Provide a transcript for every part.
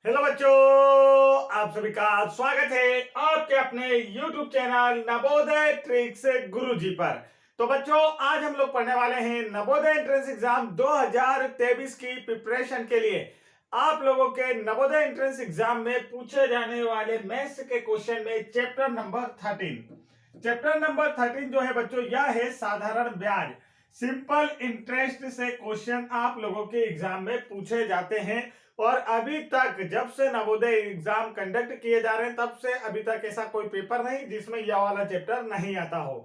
Hello बच्चों, आप सभी का स्वागत है आपके अपने YouTube चैनल नवोदय ट्रिक्स गुरुजी पर। तो बच्चों, आज हम लोग पढ़ने वाले हैं नवोदय एंट्रेंस एग्जाम 2023 की प्रिपरेशन के लिए। आप लोगों के नवोदय एंट्रेंस एग्जाम में पूछे जाने वाले मैथ्स के क्वेश्चन में चैप्टर नंबर 13 जो है बच्चों, यह है साधारण ब्याज। सिंपल इंटरेस्ट से क्वेश्चन आप लोगों के एग्जाम में पूछे जाते हैं और अभी तक जब से नवोदय एग्जाम कंडक्ट किए जा रहे हैं तब से अभी तक ऐसा कोई पेपर नहीं जिसमें यह वाला चैप्टर नहीं आता हो।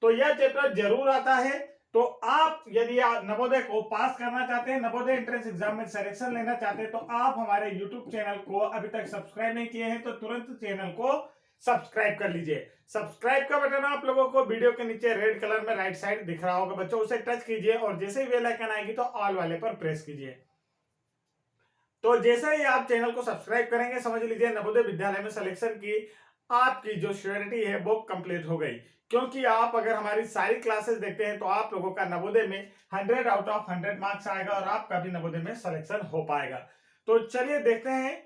तो यह चैप्टर जरूर आता है। तो आप यदि आप नवोदय को पास करना चाहते हैं, नवोदय एंट्रेंस एग्जाम में सिलेक्शन लेना चाहते हैं, तो आप हमारे यूट्यूब चैनल को अभी तक सब्सक्राइब नहीं किए हैं तो तुरंत चैनल को सब्सक्राइब कर लीजिए। सब्सक्राइब का बटन आप लोगों को वीडियो के नीचे रेड कलर में राइट साइड दिख रहा होगा बच्चों, उसे टच कीजिए और जैसे ही बेल आइकन आएगी तो ऑल वाले पर प्रेस कीजिए। तो जैसे ही आप चैनल को सब्सक्राइब करेंगे, समझ लीजिए नवोदय विद्यालय में सिलेक्शन की आपकी जो श्योरिटी है वो कंप्लीट हो गई। क्योंकि आप अगर हमारी सारी क्लासेस देखते हैं तो आप लोगों का नवोदय में 100 आउट ऑफ 100 मार्क्स आएगा और आपका भी नवोदय में सिलेक्शन हो पाएगा। तो चलिए देखते हैं,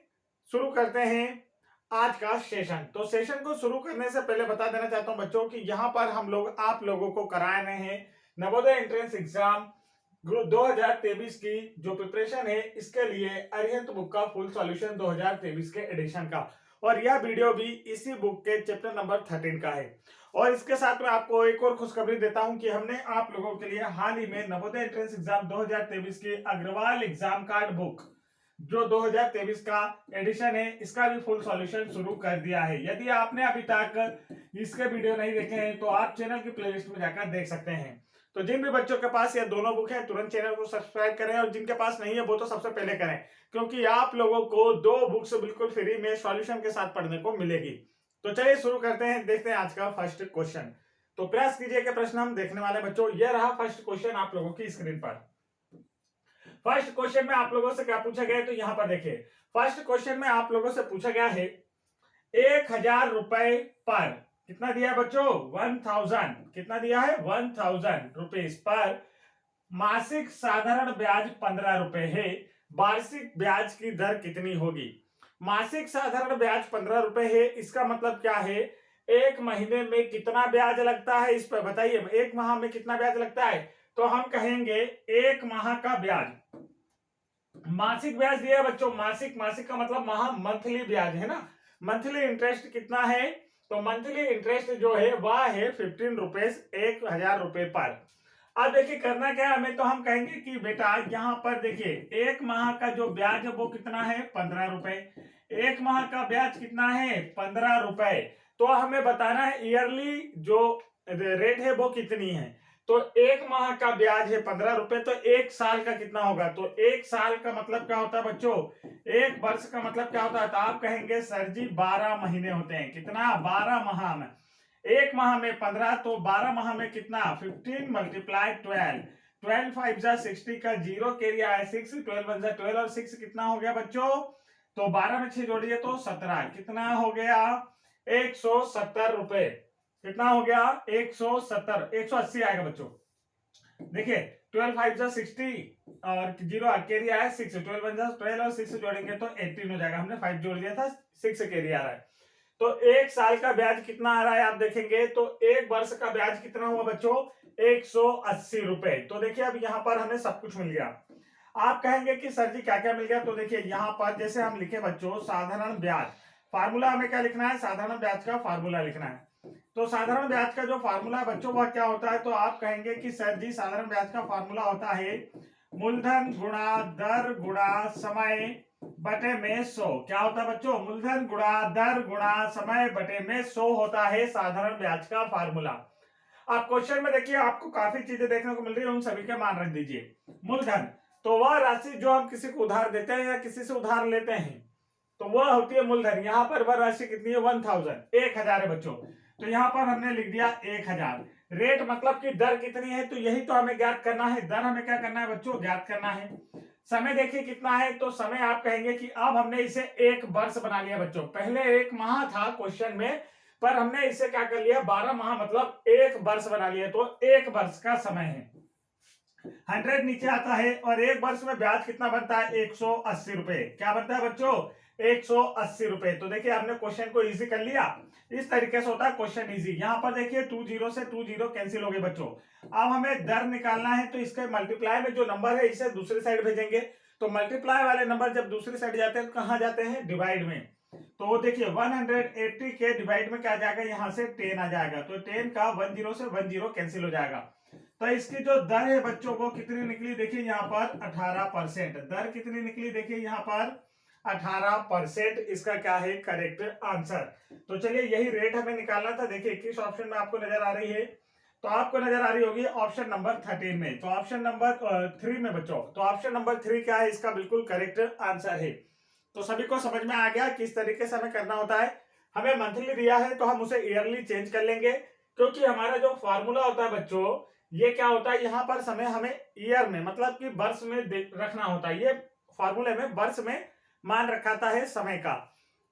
शुरू करते हैं आज का सेशन। तो सेशन को शुरू करने से पहले बता देना चाहता हूं बच्चों कि यहाँ पर हम लोग आप लोगों को करा रहे हैं नवोदय एंट्रेंस एग्जाम 2023 की जो प्रिपरेशन है, इसके लिए अरिहंत बुक का फुल सॉल्यूशन 2023 के एडिशन का, और यह वीडियो भी इसी बुक के चैप्टर नंबर 13 का है। और इसके साथ में आपको एक और खुशखबरी देता हूं कि हमने आप लोगों के लिए हाल ही में नवोदय एंट्रेंस एग्जाम 2023 की अग्रवाल एग्जाम कार्ड बुक जो 2023 का एडिशन है, इसका भी फुल सॉल्यूशन शुरू कर दिया है। यदि आपने अभी तक इसके वीडियो नहीं देखे हैं तो आप चैनल की प्लेलिस्ट में जाकर देख सकते हैं। तो जिन भी बच्चों के पास ये दोनों बुक है तुरंत चैनल को सब्सक्राइब करें, और जिनके पास नहीं है वो तो सबसे पहले करें, क्योंकि आप लोगों को 2 बुक्स बिल्कुल फ्री में सॉल्यूशन के साथ पढ़ने को मिलेगी। तो चलिए शुरू करते हैं, देखते हैं आज का फर्स्ट क्वेश्चन। तो प्रयास कीजिए कि प्रश्न हम देखने वाले बच्चों, यह रहा फर्स्ट क्वेश्चन आप लोगों की स्क्रीन पर। फर्स्ट क्वेश्चन में आप लोगों से क्या पूछा गया है, तो यहां पर देखिए फर्स्ट क्वेश्चन में आप लोगों से पूछा गया है 1000 रुपए पर कितना दिया है बच्चों, 1000। कितना दिया है, 1000 रुपीज पर मासिक साधारण ब्याज 15 रुपए है। वार्षिक ब्याज की दर कितनी होगी। मासिक साधारण ब्याज 15 रुपए है, इसका मतलब क्या है, एक महीने में कितना ब्याज लगता है इस पर बताइए। एक माह में कितना ब्याज लगता है, तो हम कहेंगे एक माह का ब्याज। मासिक ब्याज दिया है बच्चों, मासिक मासिक का मतलब माह, मंथली ब्याज है ना। मंथली इंटरेस्ट कितना है, तो मंथली इंटरेस्ट जो है वह है 15 रुपीज, 1000 रुपए पर। अब देखिए करना क्या है हमें, तो हम कहेंगे कि बेटा यहाँ पर देखिए एक माह का जो ब्याज है वो कितना है, 15 रुपए। एक माह का ब्याज कितना है, 15 रुपए। तो हमें बताना है ईयरली जो रेट है वो कितनी है। तो एक माह का ब्याज है 15 रुपए, तो एक साल का कितना होगा, तो एक साल का मतलब क्या होता है बच्चों, एक वर्ष का मतलब क्या होता है, तो आप कहेंगे सर जी 12 महीने होते हैं। कितना, 12 माह में, एक माह में 15, तो 12 माह में कितना, 15 मल्टीप्लाई 12, 12 5 जा 60 का जीरो कैरी आया 6, 12 1 जा 12 और 6 कितना हो गया बच्चों, तो 12 में 6 जोड़िए तो 17, कितना हो गया 170 रुपए। कितना हो गया 170, 180 आएगा बच्चों। देखिए 12 5 जा 60 और जीरो कैरी आया 6, 12 1 जा 12 और 6 जोड़ेंगे तो 18 हो जाएगा। हमने 5 जोड़ दिया था, 6 कैरी आ रहा है। तो एक साल का ब्याज कितना आ रहा है आप देखेंगे, तो एक वर्ष का ब्याज कितना हुआ बच्चों, 180 रुपए। तो देखिए अब यहाँ पर हमें सब कुछ मिल गया। आप कहेंगे कि सर जी क्या क्या मिल गया, तो देखिए यहाँ पर जैसे हम लिखे बच्चों साधारण ब्याज, फार्मूला हमें क्या लिखना है, साधारण ब्याज का फार्मूला लिखना है। तो साधारण ब्याज का जो फार्मूला है बच्चों वह क्या होता है, तो आप कहेंगे कि सर जी साधारण ब्याज का फार्मूला होता है मूलधन गुणा दर गुणा समय बटे में 100। क्या होता है बच्चों, मूलधन गुणा दर गुणा समय बटे में 100 होता है साधारण ब्याज का फार्मूला। आप क्वेश्चन में देखिए आपको काफी चीजें देखने को मिल रही है, उन सभी के मान रख दीजिए। मूलधन तो वह राशि जो हम किसी को उधार देते हैं या किसी से उधार लेते हैं, तो वह होती है मूलधन। यहाँ पर वह राशि कितनी है, 1000, 1000 है बच्चों। तो यहाँ पर हमने लिख दिया 1000। रेट मतलब कि दर कितनी है, तो यही तो हमें ज्ञात करना है, दर हमें क्या करना है बच्चों, ज्ञात करना है। समय देखिए कितना है, तो समय आप कहेंगे कि अब हमने इसे एक वर्ष बना लिया बच्चों। पहले एक माह था क्वेश्चन में, पर हमने इसे क्या कर लिया, 12 माह मतलब एक वर्ष बना लिया, तो एक वर्ष का समय है। 100 नीचे आता है और एक वर्ष में ब्याज कितना बनता है 180 रुपए। क्या बनता है बच्चों 180 रुपए। तो देखिए आपने क्वेश्चन को इजी कर लिया। इस तरीके से होता है क्वेश्चन इजी। यहाँ पर देखिए 2 जीरो से 2 जीरो कैंसिल हो गए बच्चों। अब हमें दर निकालना है तो इसके मल्टीप्लाई में जो नंबर है इसे दूसरी साइड भेजेंगे। तो मल्टीप्लाई वाले नंबर जब दूसरी साइड जाते हैं तो कहाँ जाते हैं डिवाइड में। तो देखिए 180 के डिवाइड में क्या जाएगा यहाँ से 10 आ जाएगा। तो 10 का 10 से 10 कैंसिल हो जाएगा। तो इसकी जो दर है बच्चों वो कितनी निकली देखिए यहाँ पर 18%। दर कितनी निकली देखिए यहाँ पर 18%। इसका क्या है करेक्ट आंसर। तो चलिए यही रेट हमें निकालना था। देखिए किस ऑप्शन में आपको नजर आ रही है। तो आपको नजर आ रही होगी ऑप्शन नंबर 13 में। तो ऑप्शन नंबर 3 में बच्चों। तो ऑप्शन नंबर 3 क्या है इसका बिल्कुल करेक्ट आंसर है। तो सभी को समझ में आ गया किस तरीके से हमें करना होता है। हमें मंथली दिया है तो हम उसे ईयरली चेंज कर लेंगे, क्योंकि हमारा जो फॉर्मूला होता है बच्चों ये क्या होता है यहाँ पर समय हमें ईयर में मतलब कि वर्ष में रखना होता है। ये फॉर्मूले में वर्ष में मान रखाता है समय का।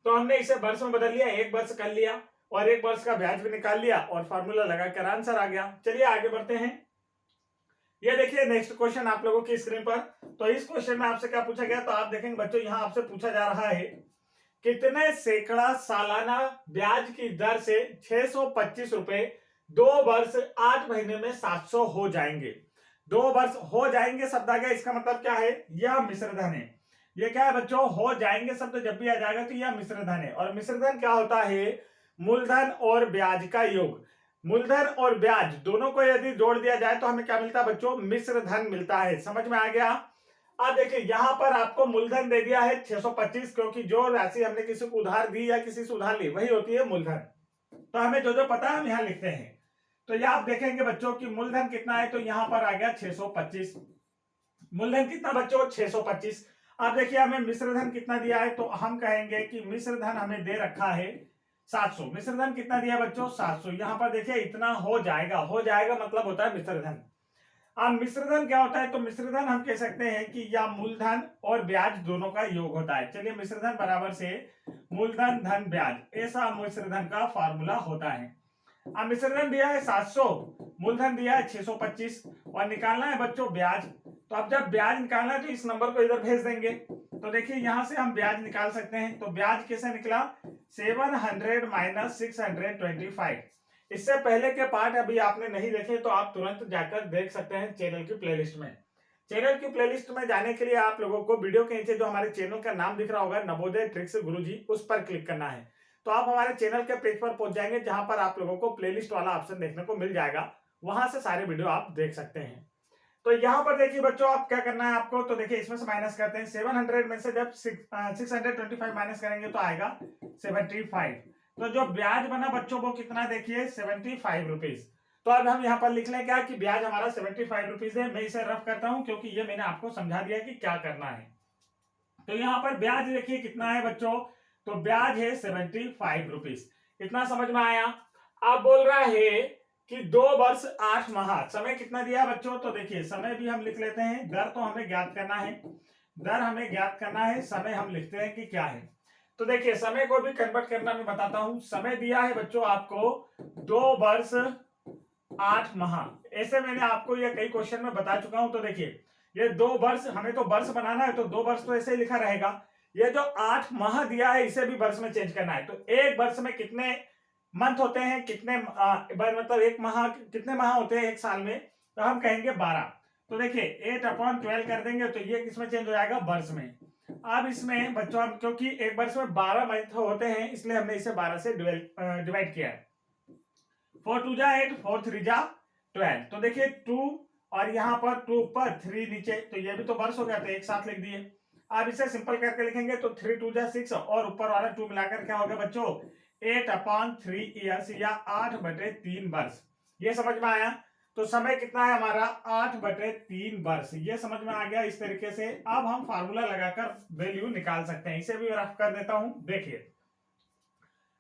तो हमने इसे वर्ष में बदल लिया, एक वर्ष कर लिया और एक वर्ष का ब्याज भी निकाल लिया और फॉर्मूला लगाकर आंसर आ गया। चलिए आगे बढ़ते हैं। ये देखिए नेक्स्ट क्वेश्चन आप लोगों की स्क्रीन पर। तो इस क्वेश्चन में आपसे क्या पूछा गया तो आप देखेंगे बच्चों यहाँ आपसे पूछा जा रहा है कितने सैकड़ा सालाना ब्याज की दर से 625 रुपए 2 वर्ष 8 महीने में 700 हो जाएंगे। 2 वर्ष हो जाएंगे शब्द आ गया। इसका मतलब क्या है यह मिश्र धन है। ये क्या है बच्चों हो जाएंगे शब्द जब भी आ जाएगा तो यह मिश्र धन है। और मिश्र धन क्या होता है मूलधन और ब्याज का योग। मूलधन और ब्याज दोनों को यदि जोड़ दिया जाए तो हमें क्या मिलता है बच्चों मिश्र धन मिलता है। समझ में आ गया। अब देखिए यहाँ पर आपको मूलधन दे दिया है 625, क्योंकि जो राशि हमने किसी को उधार दी या किसी से उधार ली वही होती है मूलधन। तो हमें जो जो पता है हम यहाँ लिखते हैं। तो ये आप देखेंगे बच्चों की मूलधन कितना है तो यहाँ पर आ गया 625। मूलधन कितना बच्चों 625। अब देखिए हमें मिश्रधन कितना दिया है तो हम कहेंगे कि मिश्रधन हमें दे रखा है 700। मिश्रधन कितना दिया बच्चों 700। यहाँ पर देखिए इतना हो जाएगा। हो जाएगा मतलब होता है मिश्रधन। अब मिश्रधन क्या होता है तो मिश्रधन हम कह सकते हैं कि या मूलधन और ब्याज दोनों का योग होता है। चलिए मिश्रधन बराबर से मूलधन धन ब्याज ऐसा मिश्रधन का फार्मूला होता है। अब मिश्रधन दिया है 700, मूलधन दिया है 625 और निकालना है बच्चों ब्याज। तो अब जब ब्याज निकालना है तो इस नंबर को इधर भेज देंगे। तो देखिए यहां से हम ब्याज निकाल सकते हैं। तो ब्याज कैसे निकला 700 माइनस 625। इससे पहले के पार्ट अभी आपने नहीं देखे तो आप तुरंत जाकर देख सकते हैं चैनल की प्लेलिस्ट में। चैनल की प्लेलिस्ट में जाने के लिए आप लोगों को वीडियो के नीचे जो हमारे चैनल का नाम दिख रहा होगा नवोदय ट्रिक्स गुरुजी उस पर क्लिक करना है। तो आप हमारे चैनल के पेज पर पहुंच जाएंगे जहां पर आप लोगों को प्लेलिस्ट वाला ऑप्शन देखने को मिल जाएगा। वहां से सारे वीडियो आप देख सकते हैं। तो यहाँ पर देखिए बच्चों आप क्या करना है आपको। तो देखिए इसमें से माइनस करते हैं 700 में से जब 625 माइनस करेंगे तो आएगा 75। तो जो ब्याज बना बच्चों वो कितना देखिए 75 रुपीज। तो अब हम यहाँ पर लिख लें क्या कि ब्याज हमारा 75 रुपीज है। मैं इसे रफ करता हूं क्योंकि ये मैंने आपको समझा दिया कि क्या करना है। तो यहाँ पर ब्याज देखिए कितना है बच्चों तो ब्याज है 75 रुपीज। इतना समझ में आया। अब बोल रहा है कि 2 वर्ष 8 माह समय कितना दिया बच्चों। तो देखिए समय भी हम लिख लेते हैं। दर तो हमें ज्ञात करना है। दर हमें ज्ञात करना है। समय हम लिखते हैं कि क्या है। तो देखिए समय को भी कन्वर्ट करना मैं बताता हूं। समय दिया है बच्चों आपको 2 वर्ष 8 माह। ऐसे मैंने आपको ये कई क्वेश्चन में बता चुका हूं। तो देखिए ये 2 वर्ष हमें तो वर्ष बनाना है तो 2 वर्ष तो ऐसे ही लिखा रहेगा। ये जो 8 माह दिया है इसे भी वर्ष में चेंज करना है। तो एक वर्ष में कितने मंथ होते हैं कितने मतलब एक माह कितने माह होते हैं एक साल में। तो हम कहेंगे 12। तो देखिए 8/12 कर देंगे तो ये किसमें चेंज हो जाएगा वर्ष में। अब इसमें बच्चों क्योंकि एक वर्ष में 12 मंथ होते हैं इसलिए हमने इसे 12 से डिवाइड किया है। 4 2 जा 8 4 3 जा 12। तो देखिए 2 और यहाँ पर 2 ऊपर 3 नीचे तो ये भी तो वर्ष हो गया था एक साथ लिख दिए। अब इसे सिंपल करके लिखेंगे तो 3 2 जा 6 और ऊपर वाला 2 मिलाकर क्या होगा बच्चों 8/3 ईयर्स या 8/3 वर्ष। ये समझ में आया। तो समय कितना है हमारा 8/3 वर्ष। ये समझ में आ गया। इस तरीके से अब हम फार्मूला लगाकर वैल्यू निकाल सकते हैं। इसे भी रफ कर देता हूं। देखिए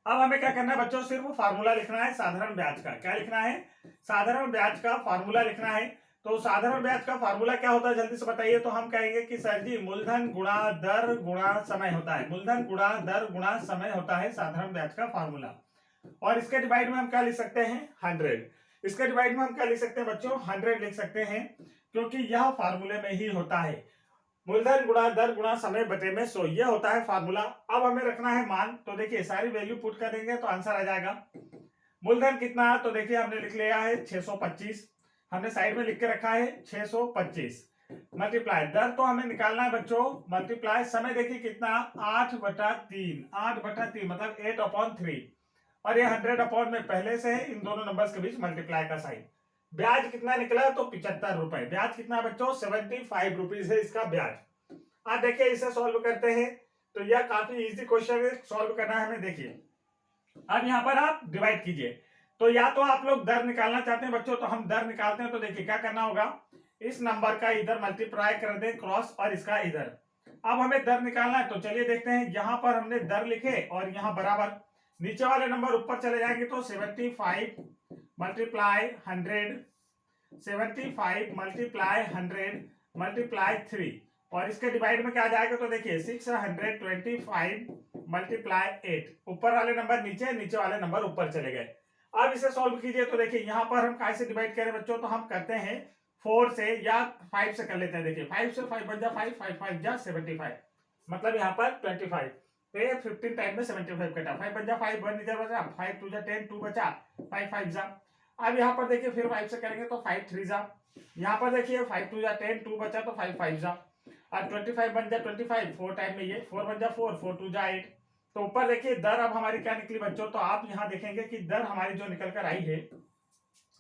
अब हमें क्या करना है बच्चों सिर्फ फार्मूला लिखना है साधारण ब्याज का। क्या लिखना है साधारण ब्याज का फार्मूला लिखना है। तो साधारण ब्याज का फार्मूला क्या होता है जल्दी से बताइए। तो हम कहेंगे कि सर जी मूलधन गुणा दर गुणा समय होता है। मूलधन गुणा दर गुणा समय होता है साधारण ब्याज का फार्मूला। और इसके डिवाइड में हम क्या लिख सकते हैं 100। इसके डिवाइड में हम क्या लिख सकते हैं बच्चों 100 लिख सकते हैं। क्योंकि यह फार्मूले में ही होता है। मूलधन गुणा दर गुणा समय बटे में 100, यह होता है फार्मूला। अब हमें रखना है मान, तो देखिए सारी वैल्यू पुट कर देंगे तो आंसर आ जाएगा। मूलधन कितना है, तो देखिए हमने लिख लिया है 625, हमने साइड में लिख के रखा है 625 मल्टीप्लाई दर तो हमें निकालना है बच्चों, मल्टीप्लाई समय देखिए कितना 8/3, 8/3 मतलब 8/3, और ये 100 में पहले से है, इन दोनों नंबर्स के बीच मल्टीप्लाई का साइन। ब्याज कितना निकला तो 75 रुपए। ब्याज कितना बच्चों 75 रुपीज है इसका ब्याज। आप देखिए इसे सॉल्व करते हैं तो यह काफी इजी क्वेश्चन है, सॉल्व करना है हमें। देखिए अब यहाँ पर आप डिवाइड कीजिए, तो या तो आप लोग दर निकालना चाहते हैं बच्चों तो हम दर निकालते हैं। तो देखिए क्या करना होगा, इस नंबर का इधर मल्टीप्लाई कर दें क्रॉस और इसका इधर। अब हमें दर निकालना है तो चलिए देखते हैं, यहां पर हमने दर लिखे और यहाँ बराबर, नीचे वाले नंबर ऊपर चले जाएंगे तो 75 मल्टीप्लाई 100, 75 मल्टीप्लाई 100 मल्टीप्लाई 3, और इसके डिवाइड में क्या आ जाएगा तो देखिए 625 मल्टीप्लाई 8, ऊपर वाले नंबर नीचे, नीचे वाले नंबर ऊपर चले गए। अब इसे सॉल्व कीजिए तो देखिए यहाँ पर हम कैसे डिवाइड करें बच्चों, तो हम करते हैं 4 से या 5 से कर लेते हैं। देखिए 5 से 5 बन जा 5, 5 5 जा 75, मतलब यहाँ पर 25, तो ये 15 टाइम में 75 कटा, 5 बन जा 5, 1 इधर बचा, 5 2 जा 10, 2 बचा, 5 5 जा। अब यहाँ पर देखिए फिर 5 से करेंगे तो 5 3 जा, यहाँ पर देखिए 5 2 जा 10, 2 बचा तो 5 5 जा, और 25 बन जा 25, 4 टाइम में ये 4 बन जा 4, 4 2 जा 8। तो ऊपर देखिए दर अब हमारी क्या निकली बच्चों, तो आप यहाँ देखेंगे कि दर हमारी जो निकल कर आई है,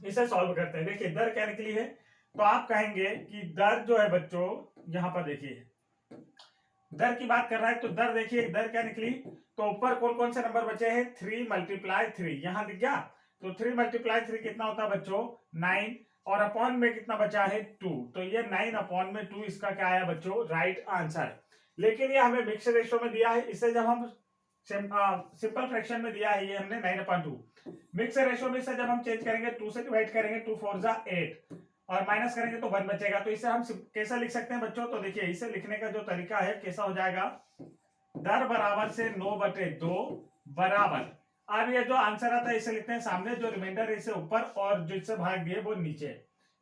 इसे सॉल्व करते हैं। देखिए दर क्या निकली है, तो आप कहेंगे कि दर जो है बच्चों, यहाँ पर देखिए दर की बात कर रहा है, तो दर देखिए दर क्या निकली, तो ऊपर कौन कौन से नंबर बचे हैं 3 मल्टीप्लाई 3, यहाँ दिख गया, तो 3 मल्टीप्लाई 3 कितना होता है बच्चों 9, और अपॉन में कितना बचा है 2, तो ये 9/2 इसका क्या आया बच्चों राइट आंसर। लेकिन ये हमें मिक्स रेशो में दिया है, इसे जब हम सिंपल फ्रैक्शन में दिया है, ये हमने 9/2, मिक्स रेशो में इसे जब हम चेंज करेंगे 2 से डिवाइड करेंगे, 2 4 जा 8, और माइनस करेंगे तो 1 बचेगा। तो इसे हम कैसा लिख सकते हैं बच्चों, तो देखिए इसे लिखने का जो तरीका है कैसा हो जाएगा, दर बराबर से 9/2 बराबर, अब ये जो आंसर आता है इसे लिखते हैं सामने, जो रिमाइंडर है इसे ऊपर, और जो इससे भाग दिए वो नीचे।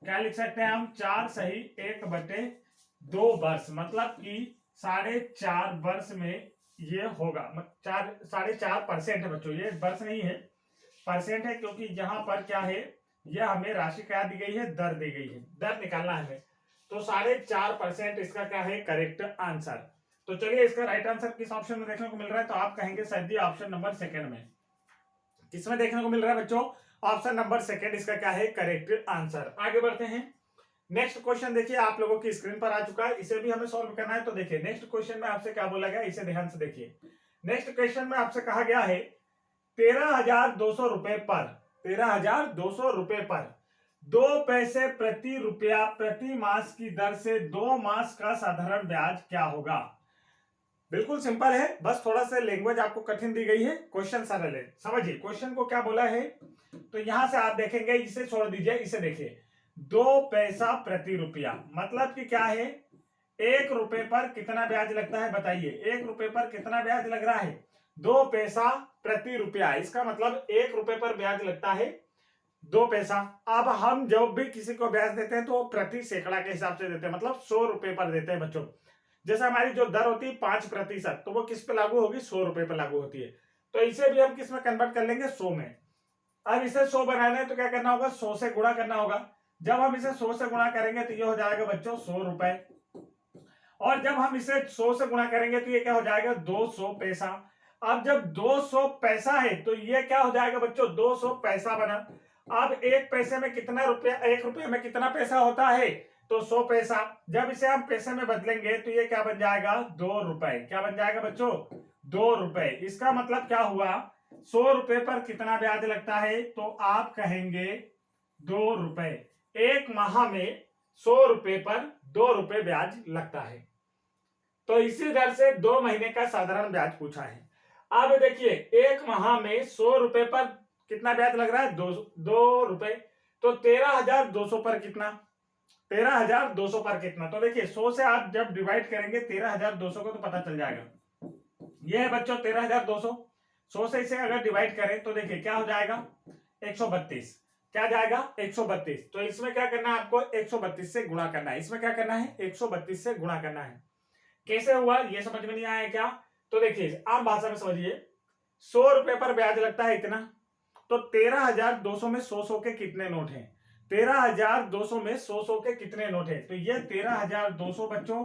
क्या लिख सकते हैं हम 4 सही 1/2 वर्ष, मतलब कि 4.5 वर्ष में ये होगा, 4.5% है बच्चों, ये वर्ष नहीं है परसेंट है, क्योंकि यहाँ पर क्या है, यह हमें राशि क्या दी गई है, दर दी गई है, दर निकालना है हमें, तो 4.5% इसका क्या है करेक्ट आंसर। तो चलिए इसका राइट आंसर किस ऑप्शन में देखने को मिल रहा है, तो आप कहेंगे सर जी ऑप्शन नंबर 2 में। किसमें देखने को मिल रहा है बच्चों, ऑप्शन नंबर 2 इसका क्या है करेक्ट आंसर। आगे बढ़ते हैं, नेक्स्ट क्वेश्चन देखिए आप लोगों की स्क्रीन पर आ चुका है, इसे भी हमें सॉल्व करना है। तो देखिए नेक्स्ट क्वेश्चन में आपसे क्या बोला गया, इसे ध्यान से देखिए। नेक्स्ट क्वेश्चन में आपसे कहा गया है 13,200 रुपए पर, 13,200 रुपए पर 2 पैसे प्रति रुपया प्रति मास की दर से 2 मास का साधारण ब्याज क्या होगा। बिल्कुल सिंपल है, बस थोड़ा सा लैंग्वेज आपको कठिन दी गई है, क्वेश्चन सरल है। समझिए क्वेश्चन को क्या बोला है, तो यहां से आप देखेंगे, इसे छोड़ दीजिए, इसे देखिए 2 पैसा प्रति रुपया, मतलब कि क्या है 1 रुपए पर कितना ब्याज लगता है बताइए, 1 रुपए पर कितना ब्याज लग रहा है 2 पैसा प्रति रुपया, इसका मतलब 1 रुपए पर ब्याज लगता है 2 पैसा। अब हम जब भी किसी को ब्याज देते हैं तो प्रति सैकड़ा के हिसाब से देते हैं, मतलब 100 रुपए पर देते हैं बच्चों। जैसे हमारी जो दर होती है 5%, तो वो किस पे लागू होगी 100 रुपए पर लागू होती है, तो इसे भी हम किस में कन्वर्ट कर लेंगे 100 में। अब इसे 100 बनाना है तो क्या करना होगा 100 से गुणा करना होगा, जब हम इसे 100 से गुणा करेंगे तो ये हो जाएगा बच्चों 100 रुपए, और जब हम इसे 100 से गुणा करेंगे तो ये क्या हो जाएगा 200 पैसा। अब जब 200 पैसा है तो ये क्या हो जाएगा बच्चों 200 पैसा बना। अब 1 पैसे में कितना रुपया, 1 रुपये में कितना पैसा होता है तो 100 पैसा, जब इसे हम पैसे में बदलेंगे तो ये क्या बन जाएगा 2 रुपए। क्या बन जाएगा बच्चों 2 रुपए। इसका मतलब क्या हुआ 100 रुपए पर कितना ब्याज लगता है, तो आप कहेंगे 2 रुपए। 1 माह में 100 रुपए पर 2 रुपए ब्याज लगता है, तो इसी दर से 2 महीने का साधारण ब्याज पूछा है। अब देखिए 1 माह में 100 रुपए पर कितना ब्याज लग रहा है 2 रुपए, तो 13,200 पर कितना, 13,200 पर कितना, तो देखिए 100 से आप जब डिवाइड करेंगे 13,200 को तो पता चल जाएगा, ये है बच्चों 13,200। 100 से इसे अगर डिवाइड करें तो देखिए क्या हो जाएगा 132, क्या जाएगा 132। तो इसमें क्या करना है आपको 132 से गुणा करना है, इसमें क्या करना है 132 से गुणा करना है। कैसे हुआ ये समझ में नहीं आया क्या? तो देखिए आम भाषा में समझिए, 100 रुपए पर ब्याज लगता है इतना, तो 13,200 में 100 के कितने नोट हैं? 13,200 में 100 के कितने नोट है? तो ये 13,200 बच्चों,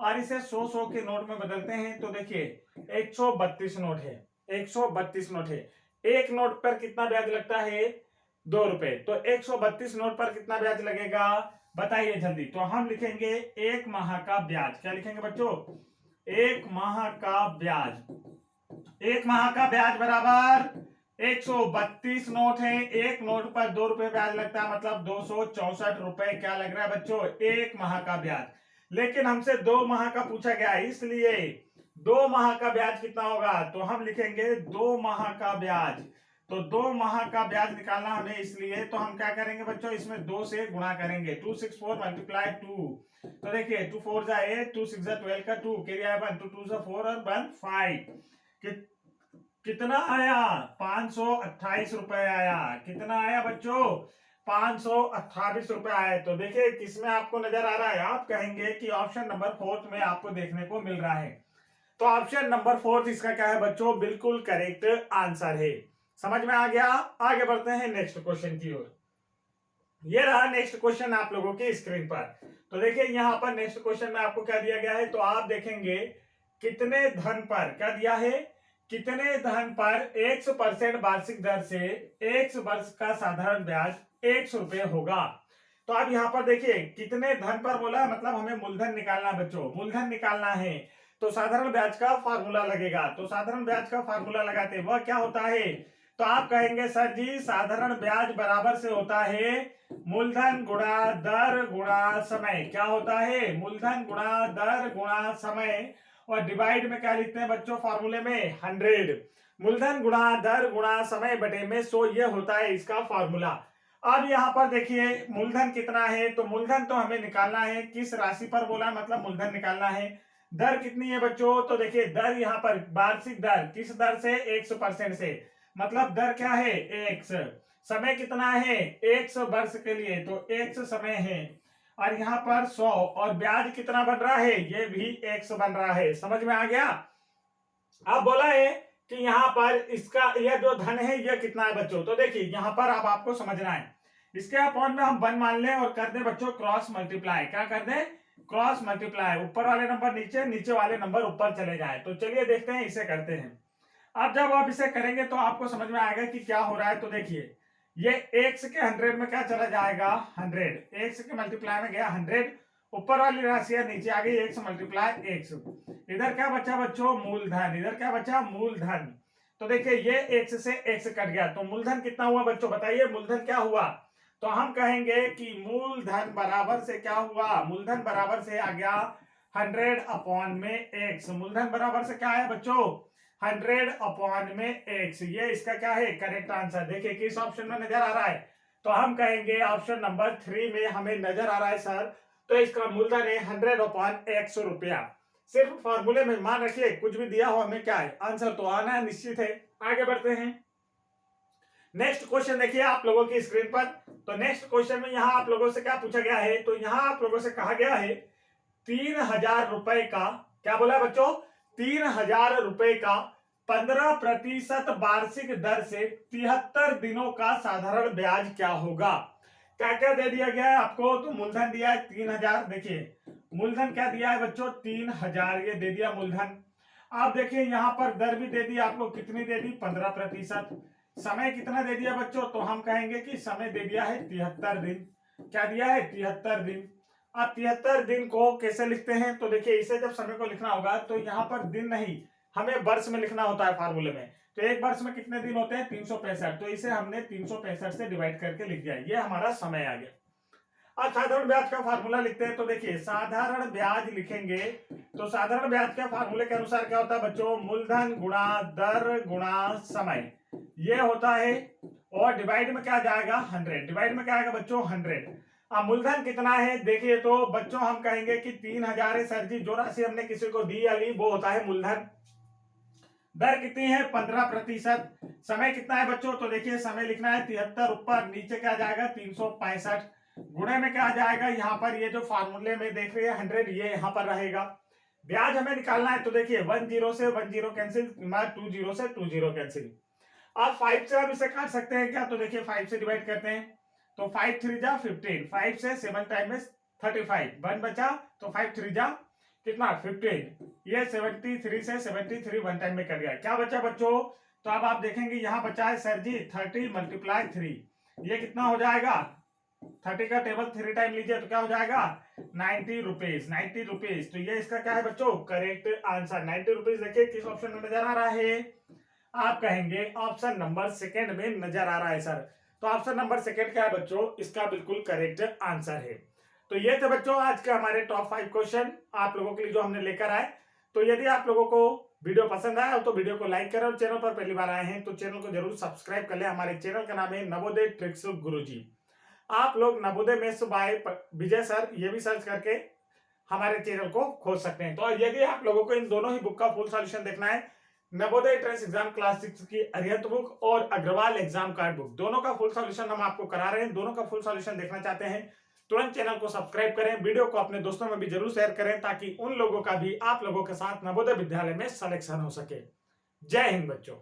और इसे 100 के नोट में बदलते हैं तो देखिए 132 नोट है, 132 नोट है। एक नोट पर कितना ब्याज लगता है? 2 रुपए। तो 132 नोट पर कितना ब्याज लगेगा बताइए जल्दी। तो हम लिखेंगे एक माह का ब्याज। क्या लिखेंगे बच्चों? एक माह का ब्याज। एक माह का ब्याज बराबर 132 नोट है, एक नोट पर 2 रुपए ब्याज लगता है, मतलब 264 रुपए क्या लग रहा है बच्चों? एक माह का ब्याज। लेकिन हमसे 2 माह का पूछा गया है, इसलिए 2 माह का ब्याज कितना होगा? तो हम लिखेंगे 2 माह का ब्याज। तो 2 माह का ब्याज निकालना हमें, इसलिए तो हम क्या करेंगे बच्चों, इसमें 2 से गुणा करेंगे। 264 मल्टीप्लाई 2, तो देखिए 2 4 जा 8, 2 6 जा 12 का 2 कैरी 1, 2 2 जा 4 और 1 5। कितना आया? 528 रुपए आया। कितना आया बच्चों? 528 रुपए आए। तो देखिए किसमें आपको नजर आ रहा है? आप कहेंगे कि ऑप्शन नंबर 4 में आपको देखने को मिल रहा है। तो ऑप्शन नंबर 4 इसका क्या है बच्चों? बिल्कुल करेक्ट आंसर है। समझ में आ गया? आगे बढ़ते हैं नेक्स्ट क्वेश्चन की ओर। ये रहा नेक्स्ट क्वेश्चन आप लोगों की स्क्रीन पर। तो देखिए यहाँ पर नेक्स्ट क्वेश्चन में आपको क्या दिया गया है, तो आप देखेंगे कितने धन पर क्या दिया है, कितने धन पर 100% वार्षिक दर से 1 वर्ष का साधारण ब्याज 100 रुपए होगा। तो आप यहाँ पर देखिए कितने धन पर बोला है, मतलब हमें मूलधन निकालना है बच्चों, मूलधन निकालना है। तो साधारण ब्याज का फार्मूला लगेगा। तो साधारण ब्याज का फार्मूला लगाते वह क्या होता है? तो आप कहेंगे सर जी साधारण ब्याज बराबर से होता है मूलधन गुणा दर गुणा समय। क्या होता है? मूलधन गुणा दर गुणा समय। और डिवाइड में क्या लिखते हैं बच्चों फॉर्मूले में? 100। मूलधन गुणा दर गुणा समय बटे में 100, ये होता है इसका फॉर्मूला। अब यहाँ पर देखिए मूलधन कितना है, तो मूलधन तो हमें निकालना है, किस राशि पर बोला, मतलब मूलधन निकालना है। दर कितनी है बच्चों? तो देखिए दर यहाँ पर वार्षिक दर, किस दर से? 100% से, मतलब दर क्या है? 100। समय कितना है? 100 वर्ष के लिए, तो 100 समय है। और यहाँ पर 100, और ब्याज कितना बन रहा है? ये भी 100 बन रहा है। समझ में आ गया? अब बोला है कि यहाँ पर इसका यह जो धन है ये कितना है बच्चों? तो देखिए यहाँ पर अब आपको समझना है, इसके अपॉन में हम 1 मान लें और कर दें बच्चों क्रॉस मल्टीप्लाई। क्या कर दें? Cross multiply. ऊपर वाले नंबर नीचे, नीचे वाले नंबर ऊपर चले जाए। तो चलिए देखते हैं, इसे करते हैं। अब जब आप इसे करेंगे तो आपको समझ में आएगा कि क्या हो रहा है। तो देखिए ये x के 100 में क्या चला जाएगा? 100। x के मल्टीप्लाई में गया 100, ऊपर वाली राशि नीचे आ गई, x मल्टीप्लाई x। इधर क्या बचा बच्चों? मूलधन। इधर क्या बचा? मूलधन। तो देखिए ये x से x कट गया, तो मूलधन कितना हुआ बच्चों बताइए? मूलधन क्या हुआ? तो हम कहेंगे कि मूलधन बराबर से क्या हुआ? मूलधन बराबर से आ गया 100 अपॉन में x। मूलधन बराबर से क्या है बच्चों? 100 अपॉन में x। ये इसका क्या है? Correct answer. देखिए किस ऑप्शन में नजर आ रहा है? तो हम कहेंगे ऑप्शन नंबर 3 में हमें नजर आ रहा है सर। तो इसका मूलधन है 100 अपॉन 100 रुपया। सिर्फ फॉर्मूले में मान रखिए, कुछ भी दिया हो हमें क्या है? आंसर तो आना निश्चित है। आगे बढ़ते हैं। नेक्स्ट क्वेश्चन देखिए आप लोगों की स्क्रीन पर। तो नेक्स्ट क्वेश्चन में यहाँ आप लोगों से क्या पूछा गया है? तो यहाँ आप लोगों से कहा गया है 3,000 रुपए का, क्या बोला बच्चों? 3,000 रुपए का 15% वार्षिक दर से 73 दिनों का साधारण ब्याज क्या होगा? क्या क्या दे दिया गया है आपको? तो मूलधन दिया है 3,000। देखिए मूलधन क्या दिया है बच्चों? 3,000 ये दे दिया मूलधन। आप देखिए यहाँ पर दर भी दे दी आपको, कितनी दे दी? 15%। समय कितना दे दिया बच्चों? तो हम कहेंगे कि समय दे दिया है 73 दिन। क्या दिया है? 73 दिन। अब 73 दिन को कैसे लिखते हैं? तो देखिए इसे जब समय को लिखना होगा तो यहाँ पर दिन नहीं, हमें वर्ष में लिखना होता है फॉर्मूले में। तो एक वर्ष में कितने दिन होते हैं? 365। तो इसे हमने 365 से डिवाइड करके लिख दिया, ये हमारा समय आ गया। अब साधारण ब्याज का फार्मूला लिखते हैं। तो देखिए साधारण ब्याज लिखेंगे तो साधारण ब्याज के फार्मूले के अनुसार क्या होता है बच्चों? मूलधन गुणा दर गुणा समय, ये होता है। और डिवाइड में क्या जाएगा? 100। डिवाइड में क्या आएगा बच्चों? 100। अब मूलधन कितना है देखिए, तो बच्चों हम कहेंगे कि 3,000 है सर जी। जो राशि हमने किसी को दी या ली वो होता है मूलधन। दर कितनी है 15%। समय कितना है बच्चों, तो देखिए समय लिखना है 73, ऊपर नीचे क्या जाएगा 365, गुणे में क्या जाएगा, यहाँ पर ये जो फार्मूले में देख रहे हैं 100, ये यहाँ पर रहेगा। ब्याज हमें निकालना है, तो देखिए 10 से 10 कैंसिल, 20 से 20 कैंसिल। आप 5 से आप इसे काट सकते हैं क्या, तो देखिए 5 से डिवाइड करते हैं, तो 5 3 जा 15, 5 से 7 टाइम में 35, 1 बचा, तो 5 3 जा कितना 15, ये 73 से 73 1 टाइम में कर गया। क्या बचा बच्चों, तो अब आप देखेंगे यहाँ बचा है सर जी 30 × 3, ये कितना हो जाएगा, 30 का टेबल 3 टाइम लीजिए तो क्या हो जाएगा 90 रुपीज, 90 रुपीज। तो ये इसका क्या है बच्चों करेक्ट आंसर 90 रुपीज। देखिए किस ऑप्शन में नजर आ रहा है, आप कहेंगे ऑप्शन नंबर सेकंड में नजर आ रहा है सर। तो ऑप्शन नंबर सेकंड क्या है बच्चों, इसका बिल्कुल करेक्ट आंसर है। तो ये थे बच्चों आज के हमारे टॉप 5 क्वेश्चन आप लोगों के लिए जो हमने लेकर आए। तो यदि आप लोगों को वीडियो पसंद आया हो तो वीडियो को लाइक करें, और चैनल पर पहली बार आए हैं तो चैनल को जरूर सब्सक्राइब कर ले। हमारे चैनल का नाम है नवोदय ट्रिक्स गुरुजी। आप लोग नवोदय मेथ्स बाय विजय सर ये भी सर्च करके हमारे चैनल को खोज सकते हैं। तो यदि आप लोगों को इन दोनों ही बुक का फुल सॉल्यूशन देखना है, नवोदय एंट्रेंस एग्जाम क्लास 6 की अरिहंत बुक और अग्रवाल एग्जाम कार्ड बुक, दोनों का फुल सॉल्यूशन हम आपको करा रहे हैं। दोनों का फुल सॉल्यूशन देखना चाहते हैं, तुरंत चैनल को सब्सक्राइब करें, वीडियो को अपने दोस्तों में भी जरूर शेयर करें, ताकि उन लोगों का भी आप लोगों के साथ नवोदय विद्यालय में सिलेक्शन हो सके। जय हिंद बच्चों।